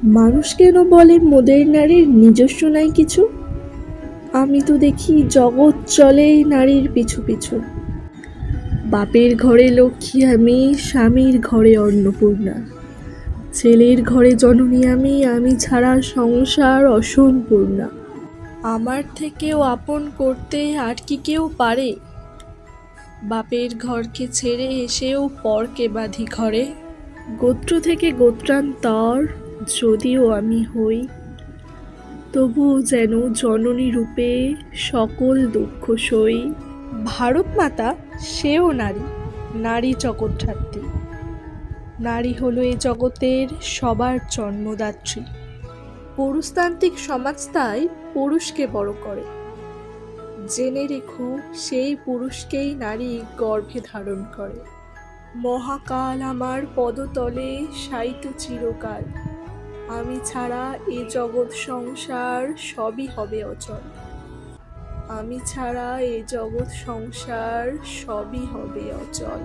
মানুষ কেন বলে মোদের নারীর নিজস্ব নাই কিছু? আমি তো দেখি জগৎ চলে নারীর পিছু পিছু। বাপের ঘরে লক্ষ্মী আমি, স্বামীর ঘরে অন্নপূর্ণা, ছেলের ঘরে জননী আমি, আমি ছাড়া সংসার অসম্পূর্ণা। আমার থেকেও আপন করতে আর কি কেউ পারে? বাপের ঘরকে ছেড়ে এসেও পরকে বাঁধি ঘরে। গোত্র থেকে গোত্রান্তর যদিও আমি হই, তবুও যেন জননী রূপে সকল দুঃখ সই। ভারত মাতা সেও নারী, নারী জগৎধাত্রী। নারী হলো এ জগতের সবার জন্মদাত্রী। পুরুষতান্ত্রিক সমাজ তাই পুরুষকে বড় করে। জেনে রেখো সেই পুরুষকেই নারী গর্ভে ধারণ করে। মহাকাল আমার পদতলে শায়িত চিরকাল, আমি ছাড়া এ জগৎ সংসার সবই হবে অচল। আমি ছাড়া এ জগৎ সংসার সবই হবে অচল।